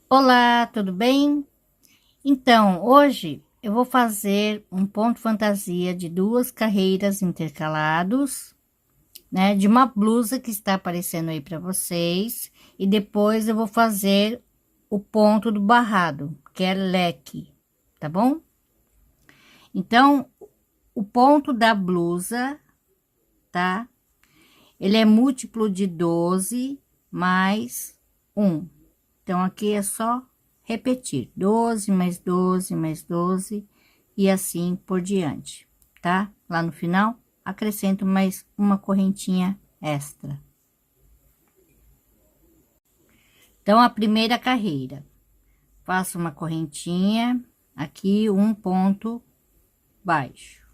Olá, tudo bem? Então, hoje eu vou fazer um ponto fantasia de duas carreiras intercalados, né, de uma blusa que está aparecendo aí para vocês, e depois eu vou fazer o ponto do barrado, que é leque, tá bom? Então, o ponto da blusa, tá? Ele é múltiplo de 12 mais um. Então, aqui é só repetir 12 mais 12 mais 12 e assim por diante, tá? Lá no final, acrescento mais uma correntinha extra. Então, a primeira carreira, faço uma correntinha, aqui um ponto baixo,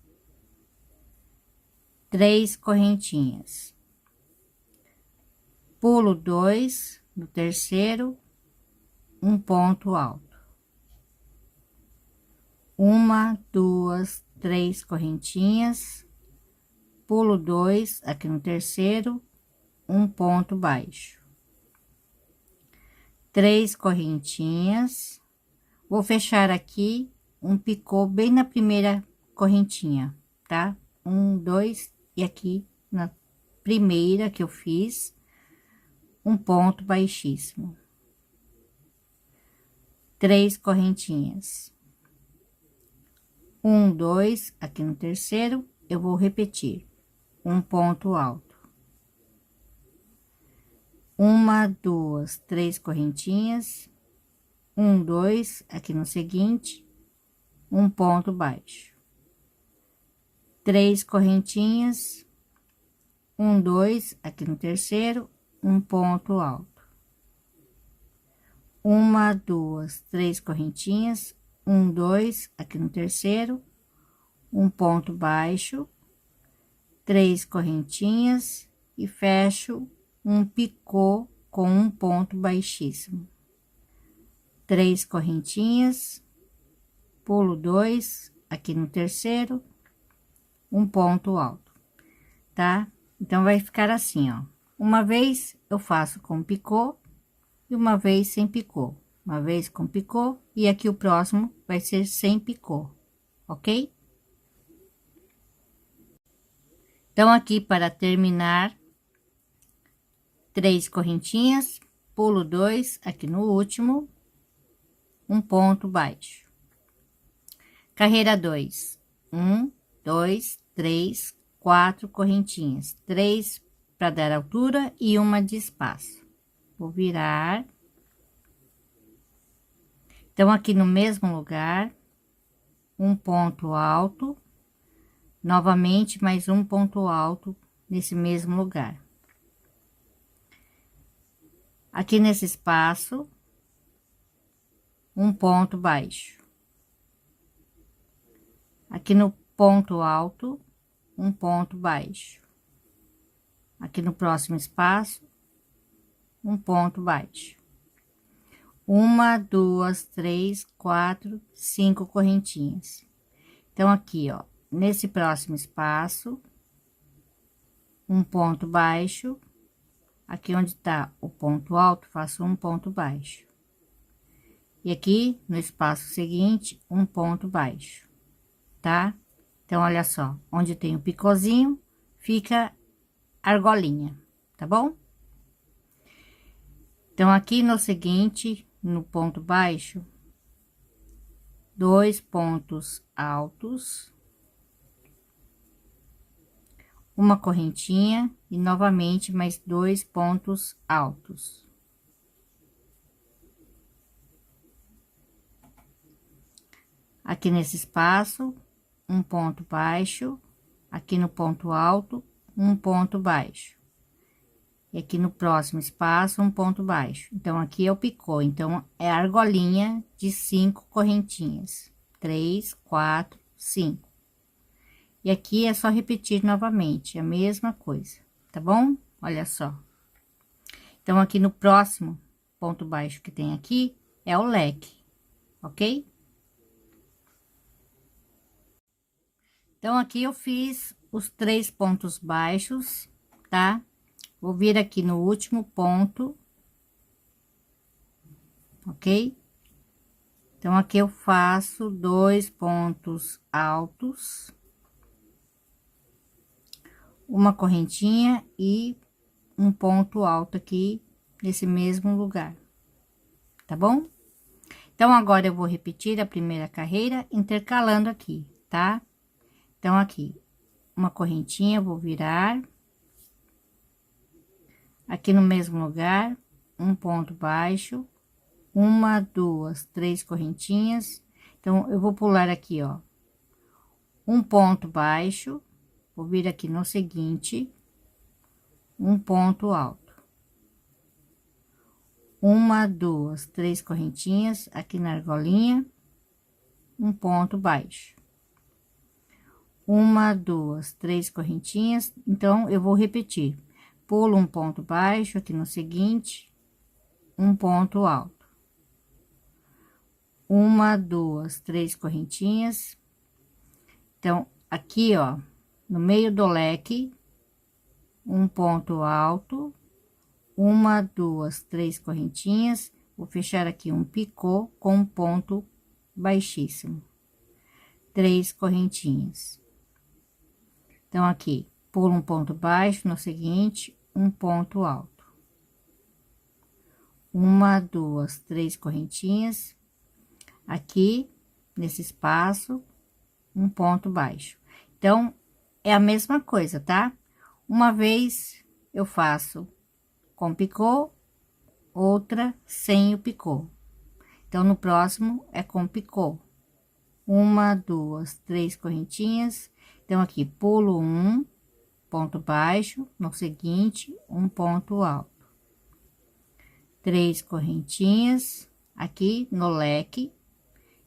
três correntinhas, pulo dois no terceiro, um ponto alto. Uma, duas, três correntinhas, pulo dois aqui no terceiro, um ponto baixo, três correntinhas, vou fechar aqui um picô bem na primeira correntinha, tá? Um, dois, e aqui na primeira que eu fiz, um ponto baixíssimo, três correntinhas, um, dois, aqui no terceiro, eu vou repetir um ponto alto, uma, duas, três correntinhas, um, dois, aqui no seguinte, um ponto baixo, três correntinhas, um, dois, aqui no terceiro, um ponto alto, uma, duas, três correntinhas, um, dois, aqui no terceiro, um ponto baixo, três correntinhas e fecho um picô com um ponto baixíssimo, três correntinhas, pulo dois aqui no terceiro, um ponto alto, tá? Então vai ficar assim, ó, uma vez eu faço com picô e uma vez sem picô, uma vez com picô, e aqui o próximo vai ser sem picô, ok? Então aqui, para terminar, três correntinhas, pulo dois aqui no último, um ponto baixo, carreira dois, um, dois, três, quatro correntinhas, três para dar altura e uma de espaço. Vou virar. Então, aqui no mesmo lugar, um ponto alto, novamente mais um ponto alto nesse mesmo lugar. Aqui nesse espaço, um ponto baixo. Aqui no ponto alto, um ponto baixo. Aqui no próximo espaço, um ponto baixo. Uma, duas, três, quatro, cinco correntinhas. Então, aqui, ó, nesse próximo espaço, um ponto baixo. Aqui onde tá o ponto alto, faço um ponto baixo. E aqui no espaço seguinte, um ponto baixo, tá? Então, olha só, onde tem o picôzinho, fica argolinha, tá bom? Então, aqui no seguinte, no ponto baixo, dois pontos altos, uma correntinha e novamente mais dois pontos altos. Aqui nesse espaço, um ponto baixo, aqui no ponto alto, um ponto baixo. E aqui no próximo espaço, um ponto baixo. Então, aqui é o picô, então, é a argolinha de cinco correntinhas. Três, quatro, cinco. E aqui é só repetir novamente, a mesma coisa, tá bom? Olha só. Então, aqui no próximo ponto baixo que tem aqui, é o leque, ok? Então, aqui eu fiz os três pontos baixos, tá? Vou vir aqui no último ponto ok? Então, aqui eu faço 2 pontos altos, uma correntinha e um ponto alto aqui nesse mesmo lugar, tá bom? Então, agora eu vou repetir a primeira carreira intercalando aqui, tá? Então, aqui, uma correntinha, vou virar. Aqui no mesmo lugar, um ponto baixo, uma, duas, três correntinhas. Então, eu vou pular aqui, ó, um ponto baixo, vou vir aqui no seguinte, um ponto alto. Uma, duas, três correntinhas aqui na argolinha, um ponto baixo. Uma, duas, três correntinhas. Então, eu vou repetir. Pulo um ponto baixo aqui no seguinte, um ponto alto. Uma, duas, três correntinhas. Então, aqui, ó, no meio do leque, um ponto alto, uma, duas, três correntinhas. Vou fechar aqui um picô com um ponto baixíssimo, três correntinhas. Então, aqui, pulo um ponto baixo no seguinte, um ponto alto. Uma, duas, três correntinhas. Aqui, nesse espaço, um ponto baixo. Então, é a mesma coisa, tá? Uma vez eu faço com picô, outra sem o picô. Então, no próximo é com picô. Uma, duas, três correntinhas. Então, aqui, pulo um ponto baixo, no seguinte, um ponto alto. Três correntinhas, aqui no leque,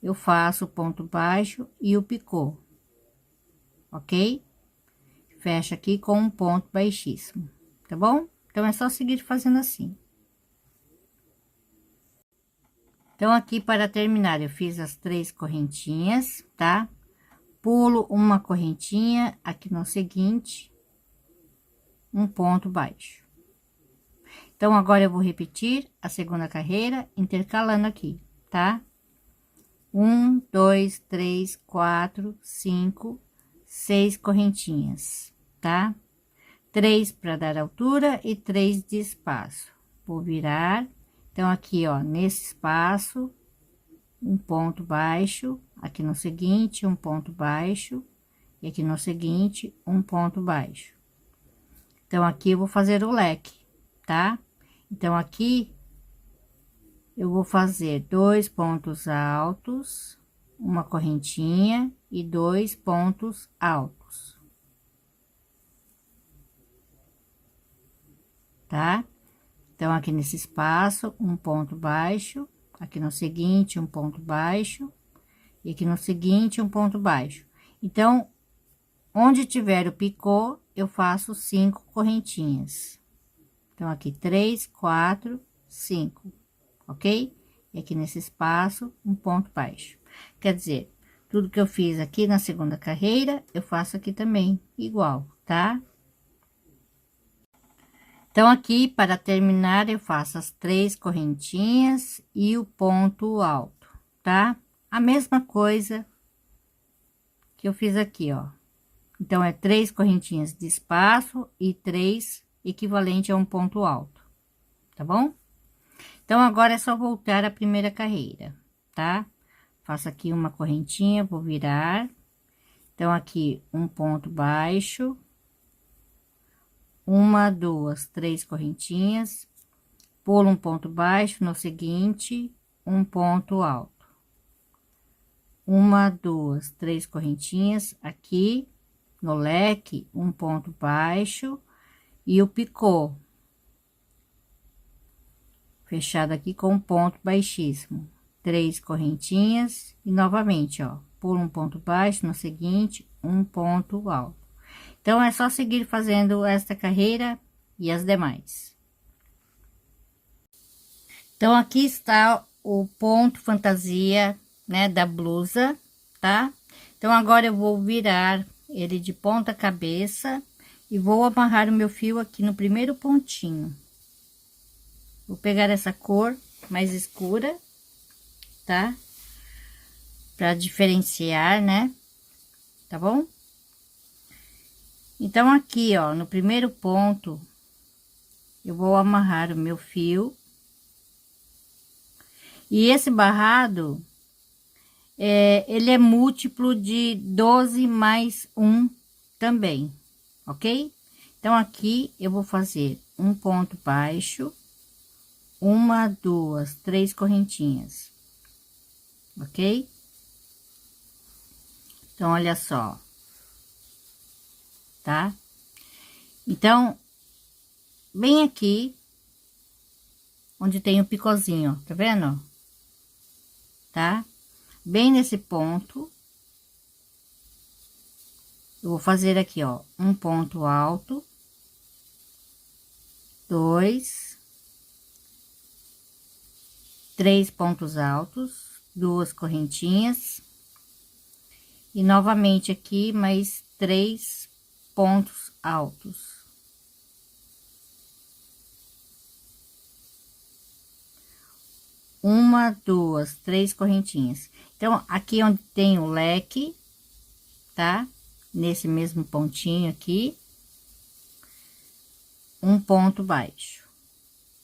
eu faço o ponto baixo e o picô, ok? Fecha aqui com um ponto baixíssimo, tá bom? Então, é só seguir fazendo assim. Então, aqui para terminar, eu fiz as três correntinhas, tá? Pulo uma correntinha aqui no seguinte, um ponto baixo. Então, agora eu vou repetir a segunda carreira, intercalando aqui, tá? Um, dois, três, quatro, cinco, seis correntinhas, tá? Três para dar altura e três de espaço. Vou virar. Então, aqui, ó, nesse espaço, um ponto baixo, aqui no seguinte, um ponto baixo, e aqui no seguinte, um ponto baixo. Então, aqui eu vou fazer o leque, tá? Então, aqui eu vou fazer dois pontos altos, uma correntinha e dois pontos altos, tá? Então, aqui nesse espaço, um ponto baixo, aqui no seguinte, um ponto baixo, e aqui no seguinte, um ponto baixo. Então, onde tiver o picô, eu faço 5 correntinhas. Então, aqui 3, 4, 5, ok? E aqui nesse espaço, um ponto baixo. Quer dizer, tudo que eu fiz aqui na segunda carreira, eu faço aqui também, igual, tá? Então, aqui, para terminar, eu faço as 3 correntinhas e o ponto alto, tá? A mesma coisa que eu fiz aqui, ó. Então, é 3 correntinhas de espaço e 3 equivalente a um ponto alto, tá bom? Então, agora é só voltar à primeira carreira, tá? Faço aqui uma correntinha, vou virar. Então, aqui, um ponto baixo. Uma, duas, três correntinhas. Pulo um ponto baixo, no seguinte, um ponto alto. Uma, duas, três correntinhas, aqui no leque, um ponto baixo e o picô. Fechado aqui com um ponto baixíssimo. Três correntinhas e novamente, ó, pulo um ponto baixo, no seguinte, um ponto alto. Então, é só seguir fazendo esta carreira e as demais. Então, aqui está o ponto fantasia, né, da blusa, tá? Então, agora eu vou virar ele de ponta cabeça e vou amarrar o meu fio aqui no primeiro pontinho. Vou pegar essa cor mais escura, tá? Pra diferenciar, né? Tá bom? Então, aqui, ó, no primeiro ponto, eu vou amarrar o meu fio. E esse barrado, ele é múltiplo de 12 mais 1 também, ok? Então, aqui eu vou fazer um ponto baixo, uma, duas, três correntinhas, ok? Então, olha só, tá? Então, bem aqui, onde tem o picozinho, ó, tá vendo? Tá? Bem nesse ponto, eu vou fazer aqui, ó, um ponto alto, dois, três pontos altos, duas correntinhas, e novamente aqui mais três pontos altos. Uma, duas, três correntinhas. Então, aqui onde tem o leque, tá? Nesse mesmo pontinho aqui, um ponto baixo,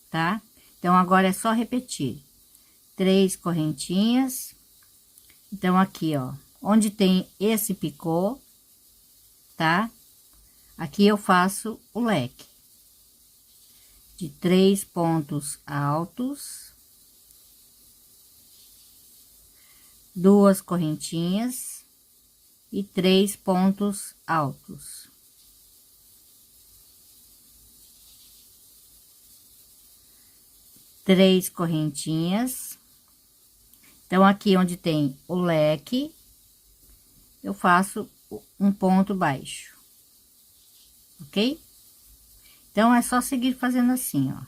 tá? Então, agora é só repetir. Três correntinhas. Então, aqui, ó, onde tem esse picô, tá? Aqui eu faço o leque de três pontos altos, duas correntinhas e três pontos altos. Três correntinhas. Então, aqui onde tem o leque, eu faço um ponto baixo, ok? Então, é só seguir fazendo assim, ó.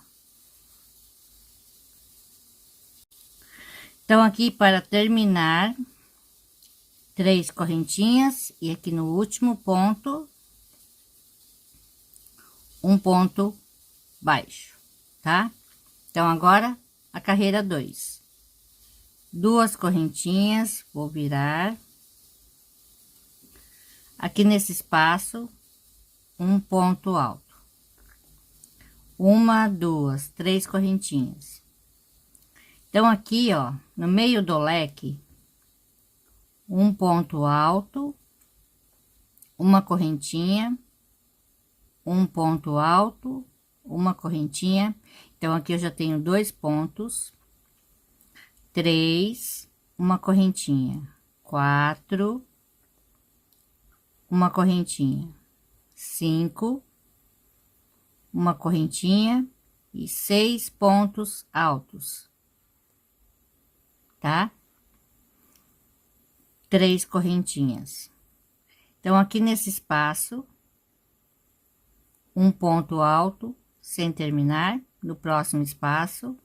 Então, aqui para terminar, três correntinhas e aqui no último ponto, um ponto baixo, tá? Então, agora a carreira 2. Duas correntinhas, vou virar. Aqui nesse espaço, um ponto alto. Uma, duas, três correntinhas. Então, aqui, ó, no meio do leque, um ponto alto, uma correntinha, um ponto alto, uma correntinha. Então, aqui eu já tenho dois pontos, três, uma correntinha, quatro, uma correntinha, cinco, uma correntinha e seis pontos altos, tá? Três correntinhas. Então, aqui nesse espaço, um ponto alto sem terminar, no próximo espaço,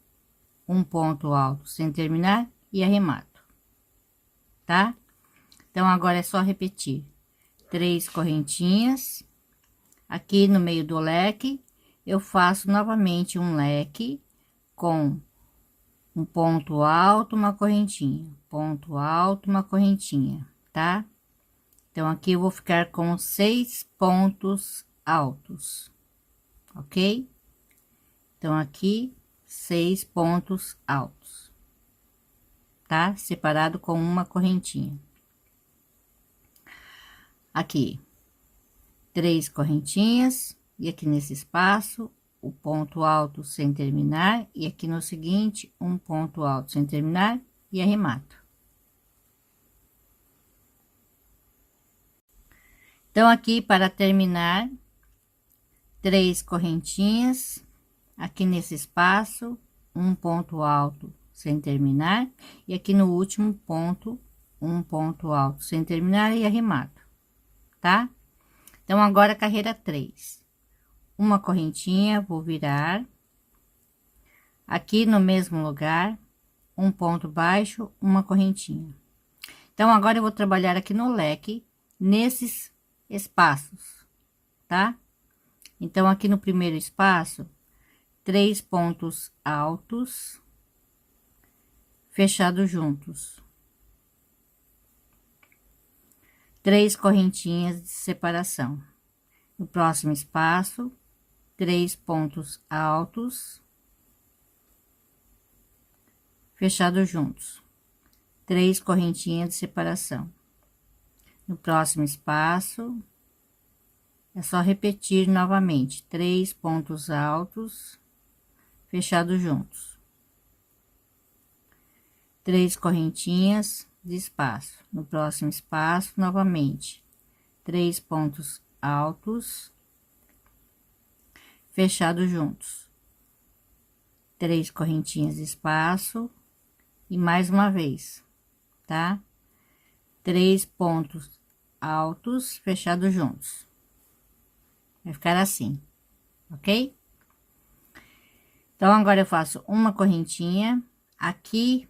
um ponto alto sem terminar e arremato, tá? Então, agora é só repetir. Três correntinhas, aqui no meio do leque, eu faço novamente um leque com um ponto alto, uma correntinha, ponto alto, uma correntinha, tá? Então, aqui eu vou ficar com seis pontos altos, ok? Então, aqui, seis pontos altos, tá? Separado com uma correntinha. Aqui, três correntinhas, e aqui nesse espaço, o ponto alto sem terminar, e aqui no seguinte, um ponto alto sem terminar, e arremato. Então, aqui, para terminar, três correntinhas, aqui nesse espaço, um ponto alto sem terminar, e aqui no último ponto, um ponto alto sem terminar e arremato, tá? Então, agora, carreira 3. Uma correntinha, vou virar. Aqui no mesmo lugar, um ponto baixo, uma correntinha. Então, agora eu vou trabalhar aqui no leque, nesses espaços, tá? Então, aqui no primeiro espaço, três pontos altos, fechado juntos. 3 correntinhas de separação. No próximo espaço, 3 pontos altos, fechado juntos. 3 correntinhas de separação. No próximo espaço, é só repetir novamente, 3 pontos altos, fechado juntos. 3 correntinhas de espaço. No próximo espaço, novamente, 3 pontos altos, fechado juntos. 3 correntinhas de espaço e mais uma vez, tá? 3 pontos altos, fechado juntos. Vai ficar assim, ok? Então, agora eu faço uma correntinha aqui,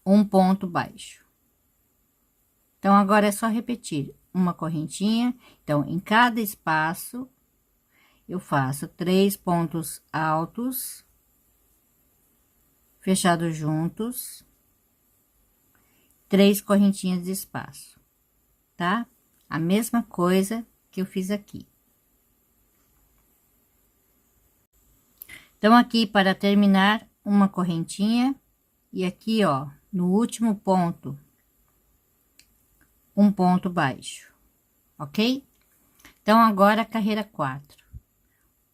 um ponto baixo. Então, agora é só repetir uma correntinha. Então, em cada espaço, eu faço 3 pontos altos, fechados juntos, 3 correntinhas de espaço, tá? A mesma coisa que eu fiz aqui. Então, aqui para terminar, uma correntinha e aqui, ó, no último ponto, um ponto baixo, ok? Então, agora a carreira 4.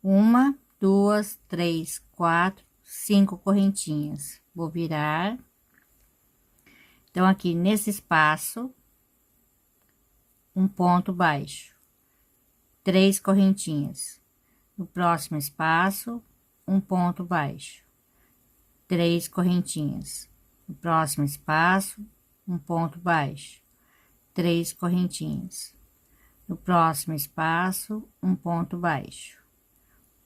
1, 2, 3, 4, 5 correntinhas. Vou virar. Então, aqui nesse espaço, um ponto baixo, 3 correntinhas. No próximo espaço, um ponto baixo, 3 correntinhas. No próximo espaço, um ponto baixo, 3 correntinhas. No próximo espaço, um ponto baixo,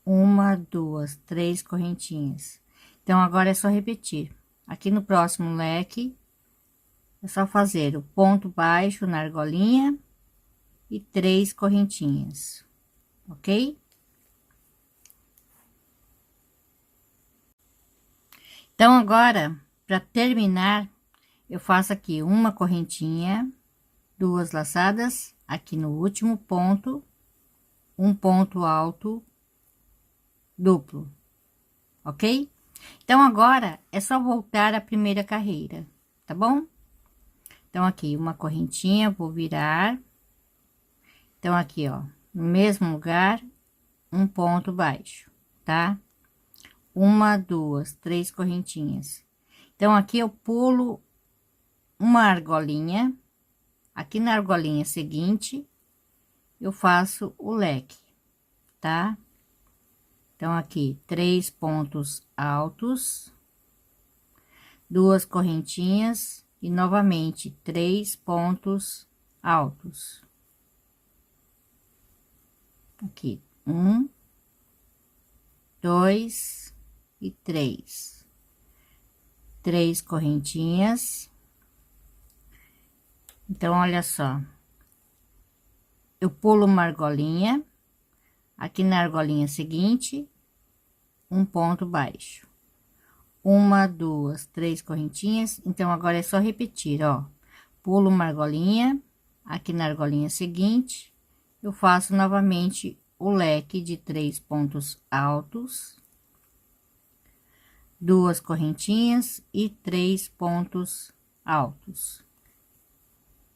1, 2, 3 correntinhas. Então, agora é só repetir. Aqui no próximo leque, é só fazer o ponto baixo na argolinha e 3 correntinhas, ok? Então, agora, para terminar, eu faço aqui uma correntinha, 2 laçadas, aqui no último ponto, um ponto alto duplo, ok? Então, agora, é só voltar à primeira carreira, tá bom? Então, aqui, uma correntinha, vou virar. Então, aqui, ó, no mesmo lugar, um ponto baixo, tá? 1, 2, 3 correntinhas. Então, aqui eu pulo uma argolinha. Aqui na argolinha seguinte, eu faço o leque, tá? Então, aqui, 3 pontos altos, 2 correntinhas e novamente 3 pontos altos. Aqui, 1, 2 e 3. 3 correntinhas. Então, olha só. Eu pulo uma argolinha. Aqui na argolinha seguinte, um ponto baixo. 1, 2, 3 correntinhas. Então, agora é só repetir, ó. Pulo uma argolinha. Aqui na argolinha seguinte, eu faço novamente o leque de 3 pontos altos, 2 correntinhas e 3 pontos altos,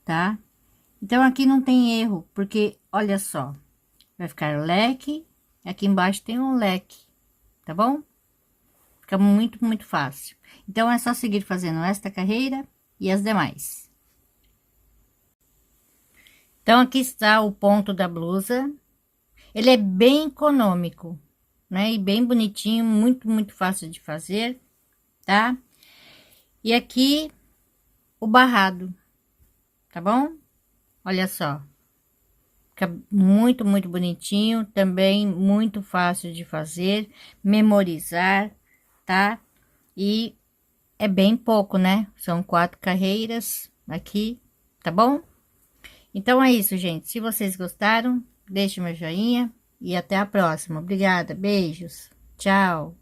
tá? Então, aqui não tem erro, porque olha só, vai ficar leque, aqui embaixo tem um leque, tá bom? Fica muito, muito fácil. Então, é só seguir fazendo esta carreira e as demais. Então, aqui está o ponto da blusa. Ele é bem econômico, né? E bem bonitinho, muito, muito fácil de fazer, tá? E aqui o barrado, tá bom? Olha só. Fica muito, muito bonitinho, também muito fácil de fazer, memorizar, tá? E é bem pouco, né? São 4 carreiras aqui, tá bom? Então é isso, gente. Se vocês gostaram, deixe meu joinha e até a próxima. Obrigada, beijos, tchau.